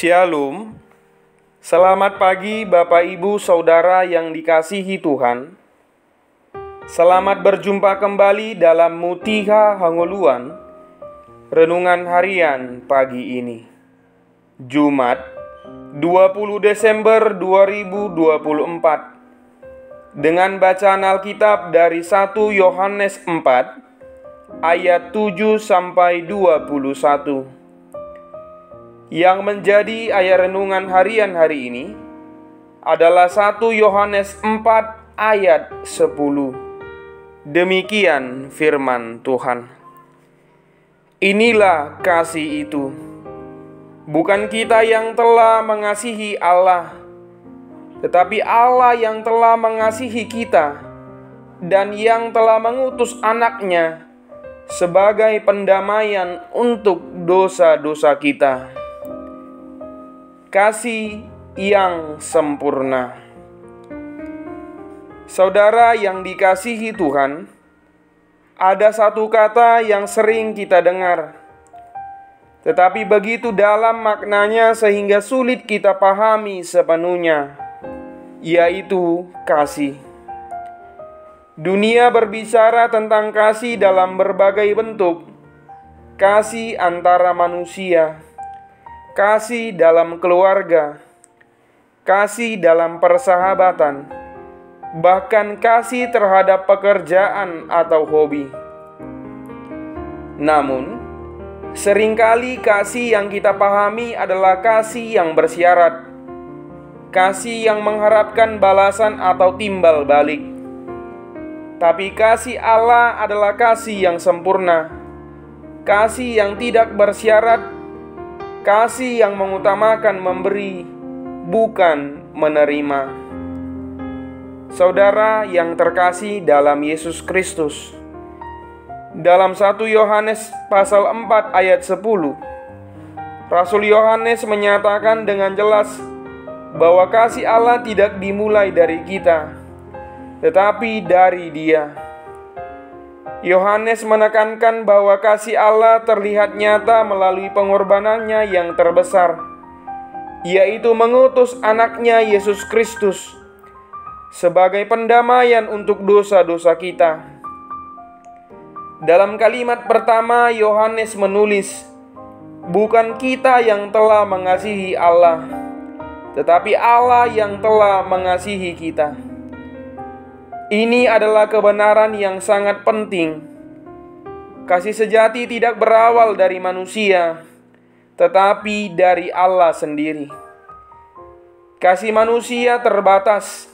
Shalom, selamat pagi Bapak Ibu Saudara yang dikasihi Tuhan. Selamat berjumpa kembali dalam Mutiha Hangoluan, Renungan Harian pagi ini, Jumat 20 Desember 2024, dengan bacaan Alkitab dari 1 Yohanes 4 ayat 7 sampai 21. Yang menjadi ayat renungan harian hari ini adalah 1 Yohanes 4 ayat 10. Demikian firman Tuhan. Inilah kasih itu, bukan kita yang telah mengasihi Allah, tetapi Allah yang telah mengasihi kita dan yang telah mengutus anaknya sebagai pendamaian untuk dosa-dosa kita. Kasih yang sempurna. Saudara yang dikasihi Tuhan, ada satu kata yang sering kita dengar, tetapi begitu dalam maknanya sehingga sulit kita pahami sepenuhnya, yaitu kasih. Dunia berbicara tentang kasih dalam berbagai bentuk. Kasih antara manusia, kasih dalam keluarga, kasih dalam persahabatan, bahkan kasih terhadap pekerjaan atau hobi. Namun, seringkali kasih yang kita pahami adalah kasih yang bersyarat, kasih yang mengharapkan balasan atau timbal balik. Tapi kasih Allah adalah kasih yang sempurna, kasih yang tidak bersyarat, kasih yang mengutamakan memberi, bukan menerima. Saudara yang terkasih dalam Yesus Kristus, dalam 1 Yohanes pasal 4 ayat 10, Rasul Yohanes menyatakan dengan jelas bahwa kasih Allah tidak dimulai dari kita, tetapi dari Dia. Yohanes menekankan bahwa kasih Allah terlihat nyata melalui pengorbanannya yang terbesar, yaitu mengutus anaknya Yesus Kristus sebagai pendamaian untuk dosa-dosa kita. Dalam kalimat pertama, Yohanes menulis, bukan kita yang telah mengasihi Allah, tetapi Allah yang telah mengasihi kita. Ini adalah kebenaran yang sangat penting. Kasih sejati tidak berawal dari manusia, tetapi dari Allah sendiri. Kasih manusia terbatas.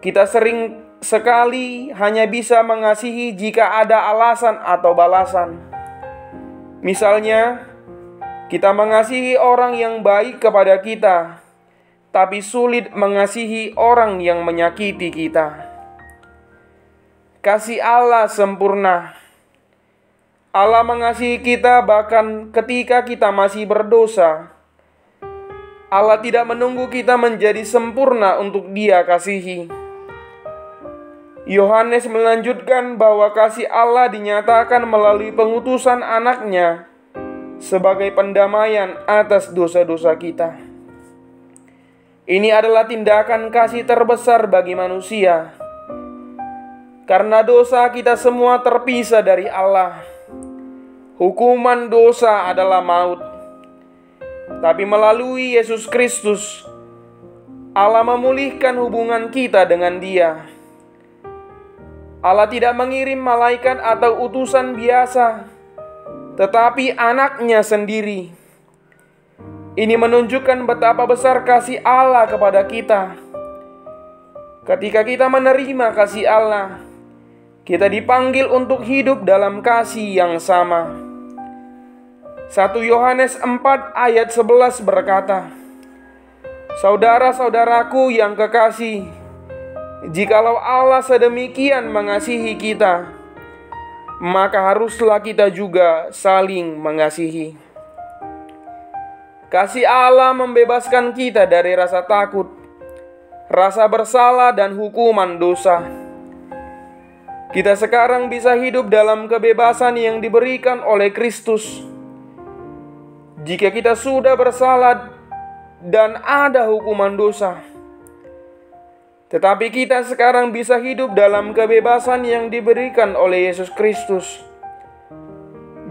Kita sering sekali hanya bisa mengasihi jika ada alasan atau balasan. Misalnya, kita mengasihi orang yang baik kepada kita, tapi sulit mengasihi orang yang menyakiti kita. Kasih Allah sempurna. Allah mengasihi kita bahkan ketika kita masih berdosa. Allah tidak menunggu kita menjadi sempurna untuk Dia kasihi. Yohanes melanjutkan bahwa kasih Allah dinyatakan melalui pengutusan anaknya sebagai pendamaian atas dosa-dosa kita. Ini adalah tindakan kasih terbesar bagi manusia. Karena dosa kita semua terpisah dari Allah. Hukuman dosa adalah maut. Tapi melalui Yesus Kristus, Allah memulihkan hubungan kita dengan Dia. Allah tidak mengirim malaikat atau utusan biasa, tetapi anaknya sendiri. Ini menunjukkan betapa besar kasih Allah kepada kita. Ketika kita menerima kasih Allah, kita dipanggil untuk hidup dalam kasih yang sama. 1 Yohanes 4 ayat 11 berkata, saudara-saudaraku yang kekasih, jikalau Allah sedemikian mengasihi kita, maka haruslah kita juga saling mengasihi. Kasih Allah membebaskan kita dari rasa takut, rasa bersalah dan hukuman dosa. Kita sekarang bisa hidup dalam kebebasan yang diberikan oleh Kristus. Jika kita sudah bersalah dan ada hukuman dosa. Tetapi kita sekarang bisa hidup dalam kebebasan yang diberikan oleh Yesus Kristus.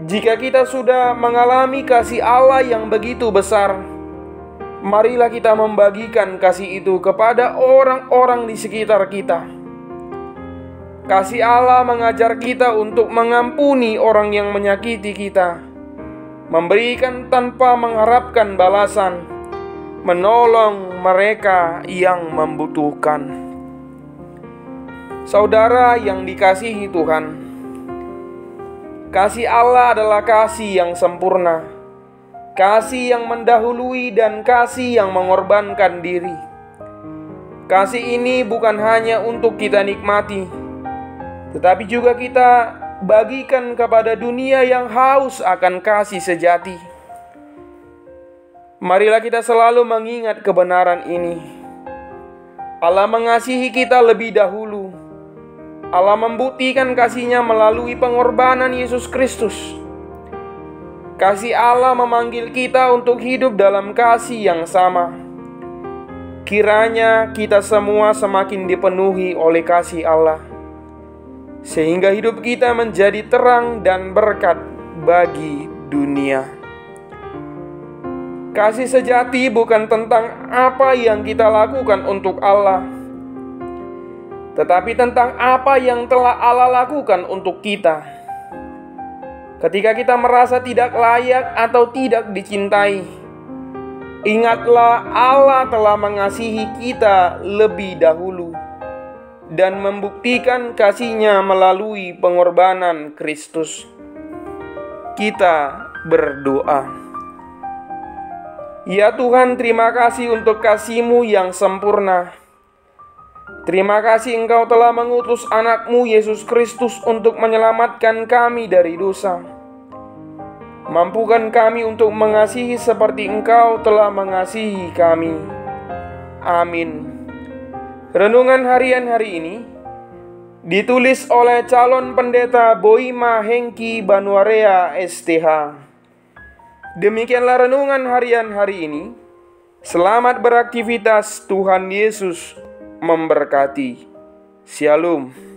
Jika kita sudah mengalami kasih Allah yang begitu besar, marilah kita membagikan kasih itu kepada orang-orang di sekitar kita. Kasih Allah mengajar kita untuk mengampuni orang yang menyakiti kita, memberikan tanpa mengharapkan balasan, menolong mereka yang membutuhkan. Saudara yang dikasihi Tuhan, kasih Allah adalah kasih yang sempurna, kasih yang mendahului dan kasih yang mengorbankan diri. Kasih ini bukan hanya untuk kita nikmati, tetapi juga kita bagikan kepada dunia yang haus akan kasih sejati. Marilah kita selalu mengingat kebenaran ini. Allah mengasihi kita lebih dahulu. Allah membuktikan kasih-Nya melalui pengorbanan Yesus Kristus. Kasih Allah memanggil kita untuk hidup dalam kasih yang sama. Kiranya kita semua semakin dipenuhi oleh kasih Allah, sehingga hidup kita menjadi terang dan berkat bagi dunia. Kasih sejati bukan tentang apa yang kita lakukan untuk Allah, tetapi tentang apa yang telah Allah lakukan untuk kita. Ketika kita merasa tidak layak atau tidak dicintai, ingatlah Allah telah mengasihi kita lebih dahulu dan membuktikan kasih-Nya melalui pengorbanan Kristus. Kita berdoa. Ya Tuhan, terima kasih untuk kasih-Mu yang sempurna. Terima kasih Engkau telah mengutus anak-Mu Yesus Kristus untuk menyelamatkan kami dari dosa. Mampukan kami untuk mengasihi seperti Engkau telah mengasihi kami. Amin. Renungan harian hari ini ditulis oleh calon pendeta Boima Hengki Banuarea STH. Demikianlah renungan harian hari ini. Selamat beraktivitas, Tuhan Yesus memberkati. Shalom.